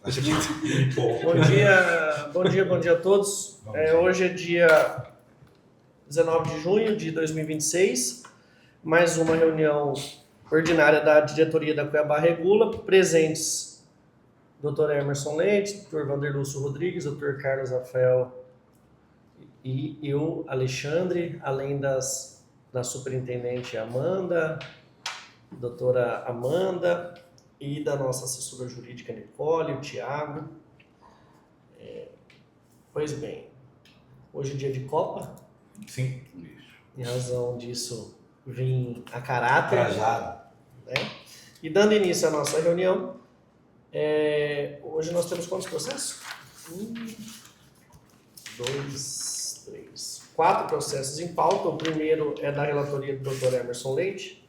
Bom dia a todos. Hoje é dia 19 de junho de 2026, mais uma reunião ordinária da diretoria da Cuiabá Regula. Presentes Dr. Emerson Leite, Dr. Vanderlúcio Rodrigues, Dr. Carlos Rafael e eu, Alexandre, além da superintendente Amanda, doutora Amanda e da nossa assessora jurídica Nicole, o Tiago. Pois bem, hoje é dia de Copa. Sim. Em razão disso, vim a caráter. Trajado. Né? E dando início à nossa reunião, hoje nós temos quantos processos? 4 processos em pauta. O primeiro é da relatoria do Dr. Emerson Leite,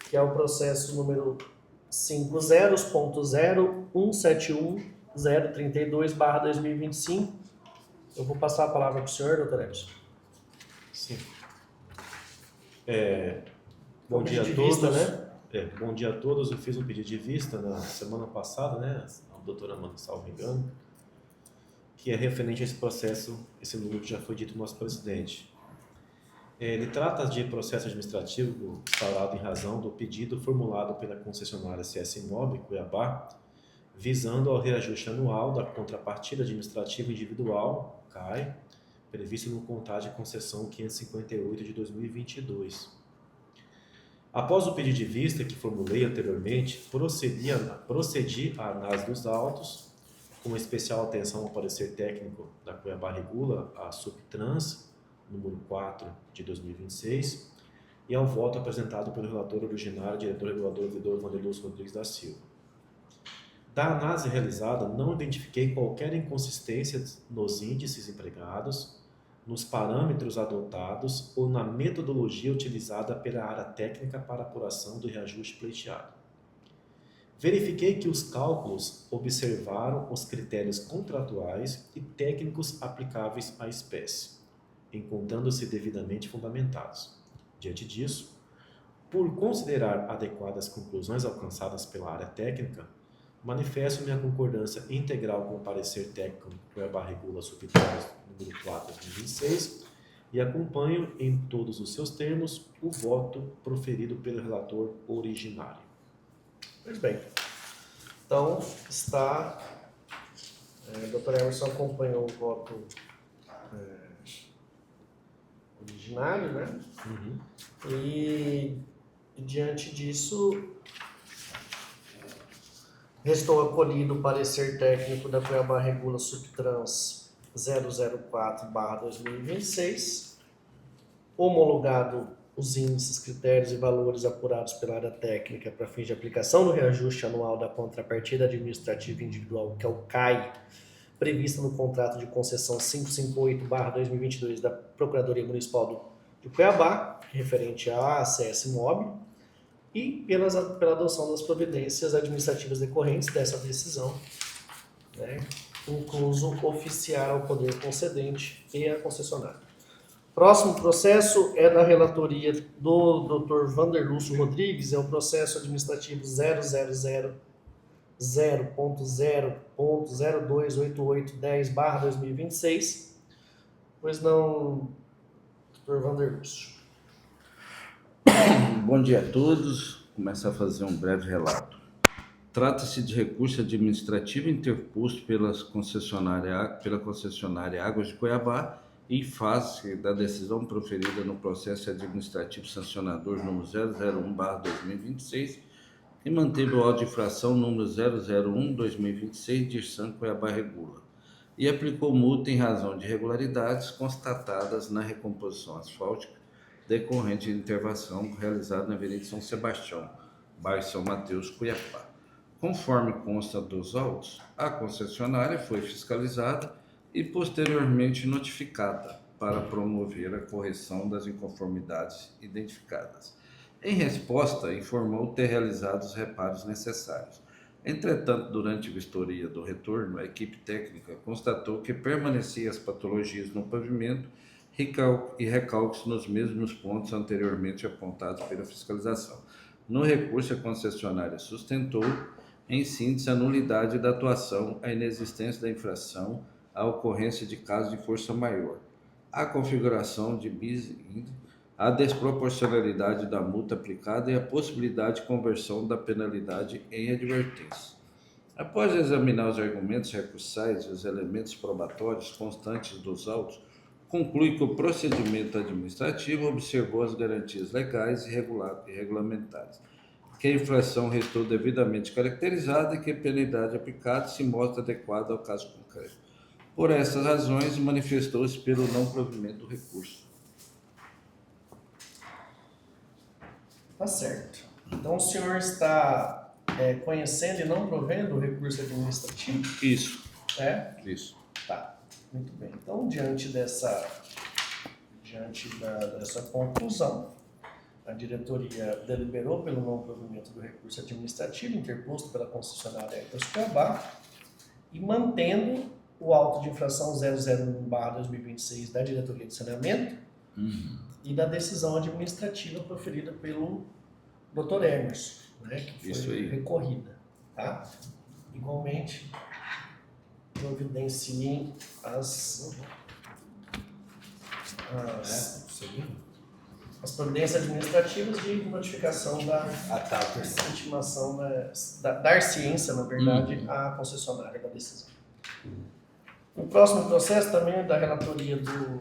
que é o processo número 50.0.171.032/2025. Eu vou passar a palavra para o senhor, doutor Emerson. Sim. Bom dia a todos. Bom dia a todos. Eu fiz um pedido de vista na semana passada, né, a doutora Amanda, salvo engano, que é referente a esse processo, esse número que já foi dito do nosso presidente. Ele trata de processo administrativo instaurado em razão do pedido formulado pela concessionária CS Imóvel, Cuiabá, visando ao reajuste anual da contrapartida administrativa individual, CAI, previsto no contrato de concessão 558 de 2022. Após o pedido de vista que formulei anteriormente, procedi à análise dos autos, com especial atenção ao parecer técnico da Cuiabá Regula, a Subtrans, número 4 de 2026, e ao voto apresentado pelo relator originário, diretor regulador ouvidor Vanderlúcio Rodrigues da Silva. Da análise realizada, não identifiquei qualquer inconsistência nos índices empregados, nos parâmetros adotados ou na metodologia utilizada pela área técnica para apuração do reajuste pleiteado. Verifiquei que os cálculos observaram os critérios contratuais e técnicos aplicáveis à espécie, encontrando-se devidamente fundamentados. Diante disso, por considerar adequadas as conclusões alcançadas pela área técnica, manifesto minha concordância integral com o parecer técnico Cuiabá Regula Subtrans número 4 de 2026 e acompanho em todos os seus termos o voto proferido pelo relator originário. Pois bem, então está, o Dr. Emerson acompanhou o voto originário, né? Uhum. E diante disso, restou acolhido o parecer técnico da Cuiabá Regula Subtrans 004/2026, homologado os índices, critérios e valores apurados pela área técnica para fins de aplicação do reajuste anual da contrapartida administrativa individual, que é o CAI, prevista no contrato de concessão 558/2022 da Procuradoria Municipal de Cuiabá, referente à CS Imóvel, e pela adoção das providências administrativas decorrentes dessa decisão, né, incluso oficiar ao poder concedente e à concessionária. Próximo processo é da relatoria do Dr. Vanderlúcio Rodrigues, é o processo administrativo 000.0.028810/2026. Pois não, Dr. Vanderlúcio. Bom dia a todos. Começar a fazer um breve relato. Trata-se de recurso administrativo interposto pela concessionária Águas de Cuiabá em face da decisão proferida no processo administrativo sancionador número 001/2026 e manteve o auto de infração número 001/2026 de Irsan Cuiabá Regula e aplicou multa em razão de irregularidades constatadas na recomposição asfáltica decorrente de intervenção realizada na Avenida São Sebastião, bairro São Mateus, Cuiabá. Conforme consta dos autos, a concessionária foi fiscalizada e posteriormente notificada para promover a correção das inconformidades identificadas. Em resposta, informou ter realizado os reparos necessários. Entretanto, durante a vistoria do retorno, a equipe técnica constatou que permaneciam as patologias no pavimento e recalques nos mesmos pontos anteriormente apontados pela fiscalização. No recurso, a concessionária sustentou Em síntese, a nulidade da atuação, a inexistência da infração, a ocorrência de caso de força maior, a configuração de bis in idem, a desproporcionalidade da multa aplicada e a possibilidade de conversão da penalidade em advertência. Após examinar os argumentos recursais e os elementos probatórios constantes dos autos, conclui que o procedimento administrativo observou as garantias legais e regulamentares, que a infração restou devidamente caracterizada e que a penalidade aplicada se mostra adequada ao caso concreto. Por essas razões, manifestou-se pelo não provimento do recurso. Tá certo. Então o senhor está conhecendo e não provendo o recurso administrativo? Isso. Isso. Tá. Muito bem. Então, diante dessa conclusão, a diretoria deliberou pelo não provimento do recurso administrativo interposto pela concessionária Etas Cuiabá e mantendo o auto de infração 001/2026 da diretoria de saneamento e da decisão administrativa proferida pelo Dr. Emerson, né, que foi recorrida. Tá? Igualmente, providenciem as providências administrativas de notificação da intimação, dar ciência, na verdade, à concessionária da decisão. O próximo processo também é da relatoria do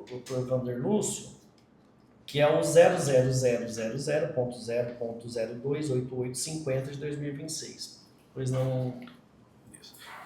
Dr. Vander Lúcio, que é o 00000.0.028850 de 2026. Pois não...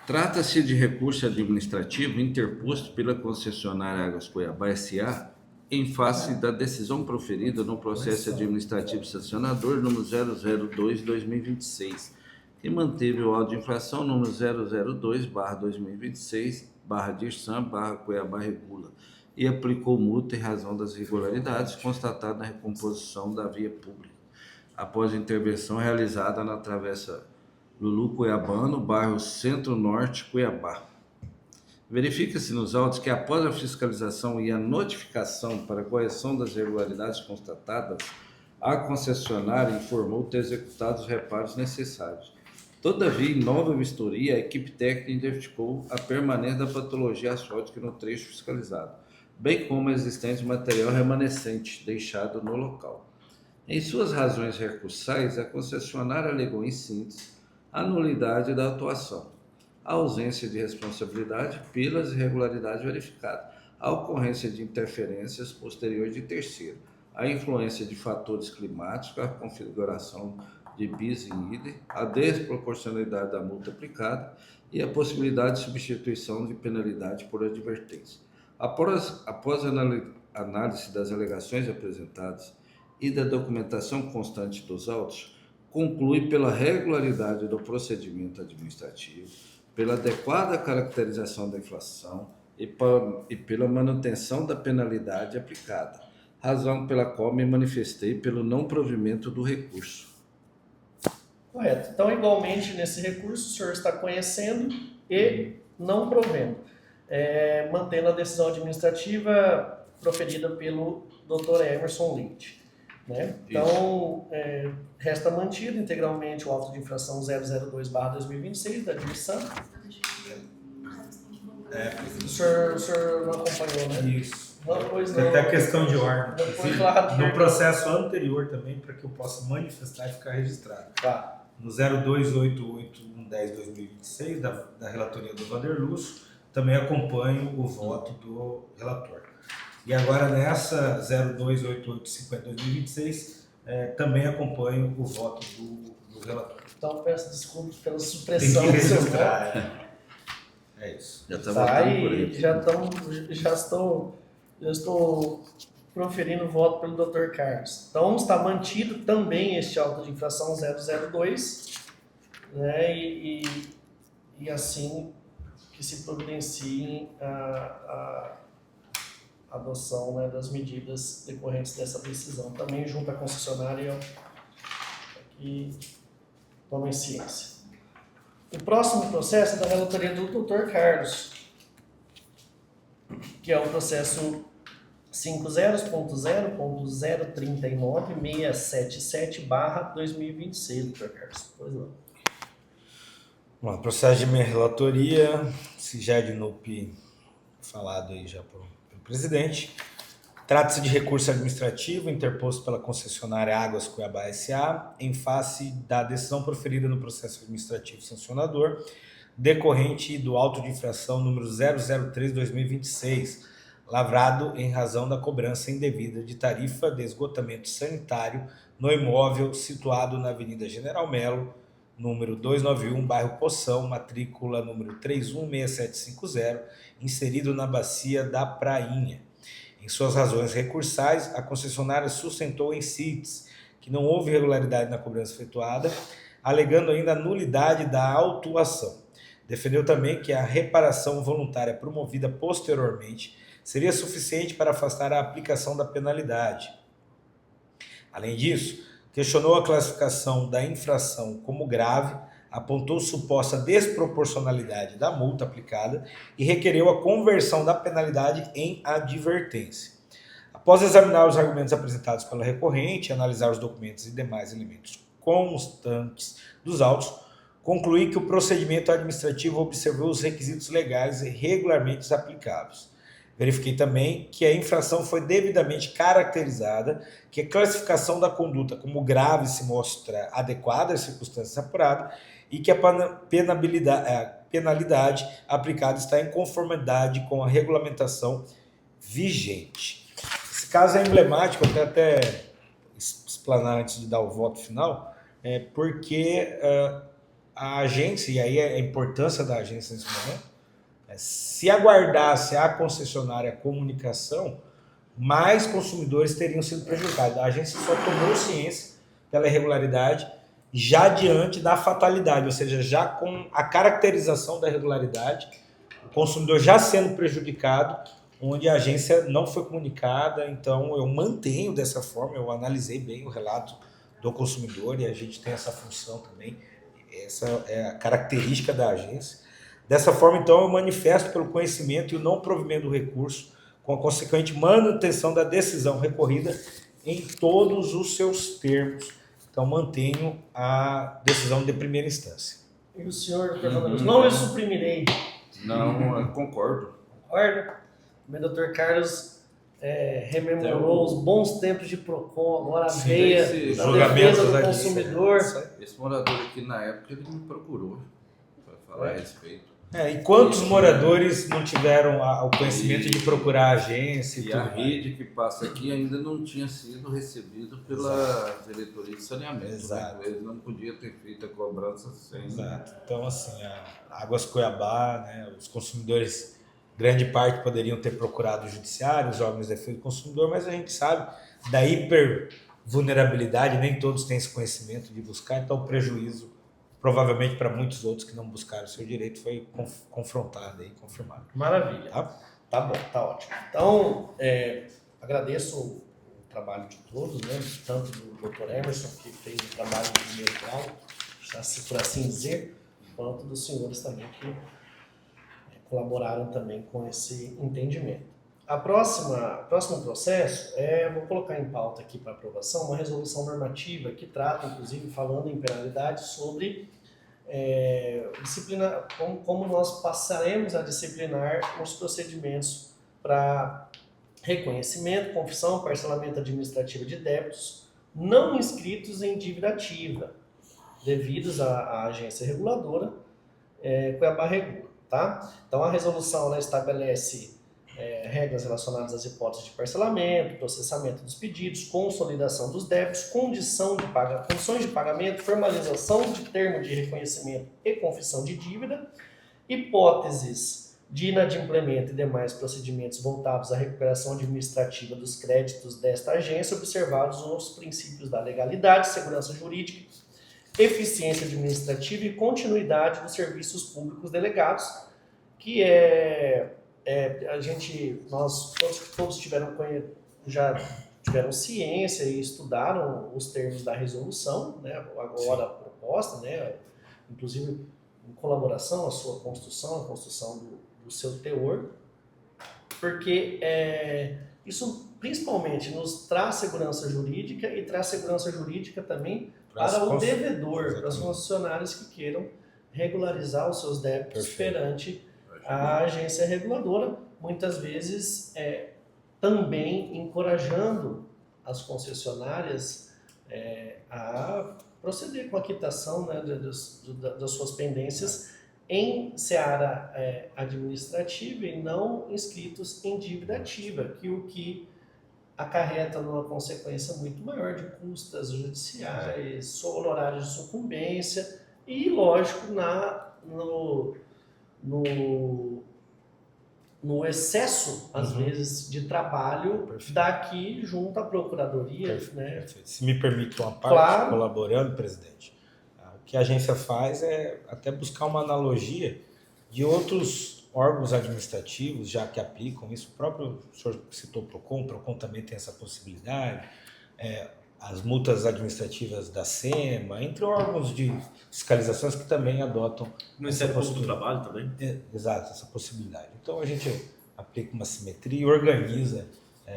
Trata-se de recurso administrativo interposto pela concessionária Águas Cuiabá S.A. em face da decisão proferida no processo administrativo sancionador número 002/2026, que manteve o auto de infração número 002/2026/DIRSAM/Cuiabá Regula e aplicou multa em razão das irregularidades constatadas na recomposição da via pública, após a intervenção realizada na travessa Lulu Cuiabano, bairro Centro-Norte, Cuiabá. Verifica-se nos autos que, após a fiscalização e a notificação para correção das irregularidades constatadas, a concessionária informou ter executado os reparos necessários. Todavia, em nova vistoria, a equipe técnica identificou a permanência da patologia asfáltica no trecho fiscalizado, bem como a existência de material remanescente deixado no local. Em suas razões recursais, a concessionária alegou em síntese a nulidade da atuação, a ausência de responsabilidade pelas irregularidades verificadas, a ocorrência de interferências posteriores de terceiro, a influência de fatores climáticos, a configuração de bis in idem, a desproporcionalidade da multa aplicada e a possibilidade de substituição de penalidade por advertência. Após análise das alegações apresentadas e da documentação constante dos autos, conclui pela regularidade do procedimento administrativo, pela adequada caracterização da infração e pela manutenção da penalidade aplicada, razão pela qual me manifestei pelo não provimento do recurso. Correto. Então, igualmente, nesse recurso, o senhor está conhecendo e não provendo, mantendo a decisão administrativa proferida pelo Dr. Emerson Leite. Né? Então, resta mantido integralmente o auto de infração 002/2026 da DIRSAM. O senhor não acompanhou, né? Isso. Pois Tem não. até questão de ordem. Claro, no processo anterior também, para que eu possa manifestar e ficar registrado. Tá. No 028810/2026, da relatoria do Vander Lúcio, também acompanho o voto do relator. E agora nessa 028850/2026, também acompanho o voto do relator. Então peço desculpas pela Tem supressão que do seu registrar. voto. É isso. Já está Tá, votando por e ele. já estou proferindo o voto pelo Dr. Carlos. Então está mantido também este auto de infração 002, né, e assim que se providencie a adoção, né, das medidas decorrentes dessa decisão. Também junto à concessionária que tomem ciência. O próximo processo é da relatoria do Dr. Carlos, que é o processo 50.0.039.677/2026, doutor Carlos. Pois não. Bom, processo de minha relatoria, se já é de NUP falado aí já pelo presidente. Trata-se de recurso administrativo interposto pela concessionária Águas Cuiabá S.A. em face da decisão proferida no processo administrativo sancionador decorrente do auto de infração número 003/2026, lavrado em razão da cobrança indevida de tarifa de esgotamento sanitário no imóvel situado na Avenida General Melo, número 291, bairro Poção, matrícula número 316750, inserido na bacia da Prainha. Em suas razões recursais, a concessionária sustentou em CITES que não houve irregularidade na cobrança efetuada, alegando ainda a nulidade da autuação. Defendeu também que a reparação voluntária promovida posteriormente seria suficiente para afastar a aplicação da penalidade. Além disso, questionou a classificação da infração como grave, apontou suposta desproporcionalidade da multa aplicada e requereu a conversão da penalidade em advertência. Após examinar os argumentos apresentados pela recorrente, analisar os documentos e demais elementos constantes dos autos, concluí que o procedimento administrativo observou os requisitos legais e regularmente aplicáveis. Verifiquei também que a infração foi devidamente caracterizada, que a classificação da conduta como grave se mostra adequada às circunstâncias apuradas e que a penalidade aplicada está em conformidade com a regulamentação vigente. Esse caso é emblemático, eu quero até explanar antes de dar o voto final, porque a agência, e aí a importância da agência nesse momento, se aguardasse a concessionária a comunicação, mais consumidores teriam sido prejudicados. A agência só tomou ciência pela irregularidade já diante da fatalidade, ou seja, já com a caracterização da irregularidade, o consumidor já sendo prejudicado, onde a agência não foi comunicada. Então eu mantenho dessa forma, eu analisei bem o relato do consumidor e a gente tem essa função também, essa é a característica da agência. Dessa forma, então, eu manifesto pelo conhecimento e o não provimento do recurso, com a consequente manutenção da decisão recorrida em todos os seus termos. Então, mantenho a decisão de primeira instância. E o senhor, doutor Vanderluz? Não eu suprimirei. Não, eu concordo. Concorda? O doutor Carlos rememorou os bons tempos de PROCON, agora a veia da defesa do consumidor. Esse morador aqui, na época, ele me procurou para falar a respeito. E quantos moradores não tiveram o conhecimento de procurar a agência? E a rede que passa aqui ainda não tinha sido recebido pela diretoria de saneamento. Exato. Né? Eles não podiam ter feito a cobrança sem. Exato. Então, assim, a Águas Cuiabá, né, os consumidores, grande parte poderiam ter procurado o judiciário, os órgãos de defesa do consumidor, mas a gente sabe da hipervulnerabilidade, nem todos têm esse conhecimento de buscar, então o prejuízo, provavelmente para muitos outros que não buscaram o seu direito, foi confrontado e confirmado. Maravilha. Tá bom, tá ótimo. Então, agradeço o trabalho de todos, né? Tanto do Dr. Emerson, que fez o trabalho de primeiro grau, por assim dizer, quanto dos senhores também que colaboraram também com esse entendimento. O próximo processo vou colocar em pauta aqui para aprovação uma resolução normativa que trata, inclusive, falando em penalidade, sobre disciplina, como nós passaremos a disciplinar os procedimentos para reconhecimento, confissão, parcelamento administrativo de débitos não inscritos em dívida ativa, devidos à agência reguladora Cuiabá Regula. Tá? Então a resolução ela estabelece regras relacionadas às hipóteses de parcelamento, processamento dos pedidos, consolidação dos débitos, condições de pagamento, formalização de termo de reconhecimento e confissão de dívida, hipóteses de inadimplemento e demais procedimentos voltados à recuperação administrativa dos créditos desta agência, observados os princípios da legalidade, segurança jurídica, eficiência administrativa e continuidade dos serviços públicos delegados, que nós todos já tiveram ciência e estudaram os termos da resolução, né, agora proposta, né, inclusive em colaboração à sua construção, a construção do seu teor, porque Isso principalmente nos traz segurança jurídica e traz segurança jurídica também para o devedor, para os funcionários que queiram regularizar os seus débitos perante a agência reguladora, muitas vezes também encorajando as concessionárias a proceder com a quitação, né, das suas pendências em seara administrativa e não inscritos em dívida ativa, o que acarreta numa consequência muito maior de custas judiciais, honorários de sucumbência e, lógico, no excesso, às vezes, de trabalho daqui junto à Procuradoria. Né? Se me permite uma parte, colaborando, presidente, o que a agência faz é até buscar uma analogia de outros órgãos administrativos, já que aplicam isso. O próprio senhor citou o PROCON também tem essa possibilidade, as multas administrativas da SEMA, entre órgãos de fiscalizações que também adotam o Ministério Público do Trabalho também. Exato, essa possibilidade. Então a gente aplica uma simetria e organiza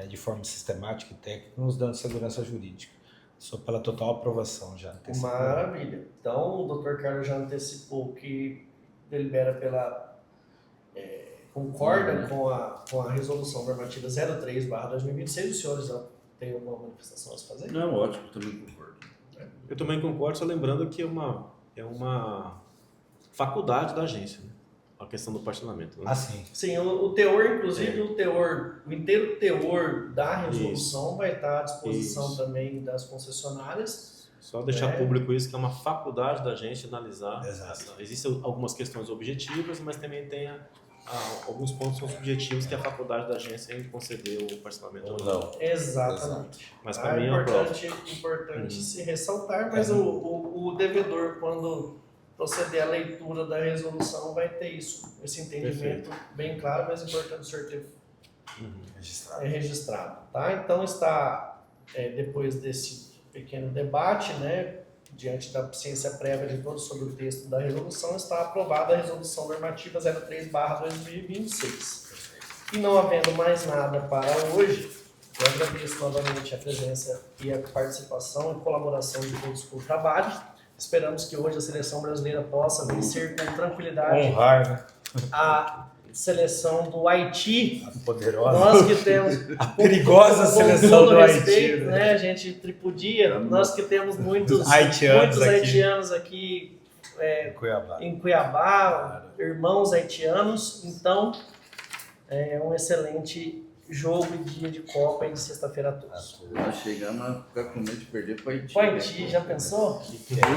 de forma sistemática e técnica, nos dando segurança jurídica. Sou pela total aprovação já. Maravilha. Então o Dr. Carlos já antecipou que delibera concorda com a resolução normativa 03/2026. Os senhores já têm alguma manifestação a se fazer? Não, ótimo, também concordo. Eu também concordo, só lembrando que é uma faculdade da agência, né? A questão do parcelamento. Né? Ah, sim. Sim, o teor, inclusive, o inteiro teor da resolução vai estar à disposição também das concessionárias. Só deixar público isso, que é uma faculdade da agência analisar. Exato. Existem algumas questões objetivas, mas também tem alguns pontos são subjetivos que a faculdade da agência em conceder o parcelamento ou não. Exatamente. Mas para mim é importante se ressaltar, mas o devedor, quando proceder à leitura da resolução, vai ter esse entendimento bem claro, mas é importante o senhor ter registrado. Tá? Então está, depois desse pequeno debate, né, diante da ciência prévia de todos sobre o texto da resolução, está aprovada a resolução normativa 03/2026. E não havendo mais nada para hoje, eu agradeço novamente a presença e a participação e colaboração de todos com o trabalho. Esperamos que hoje a seleção brasileira possa vencer com tranquilidade a seleção do Haiti. A poderosa. Nós que temos a perigosa seleção do respeito, Haiti. Né? A gente tripudia. Nós que temos muitos haitianos aqui em Cuiabá, irmãos haitianos. Então, é um excelente jogo e dia de Copa e de sexta-feira a todos. Nós chegamos a ficar com medo de perder para o Haiti. O Haiti, já pensou?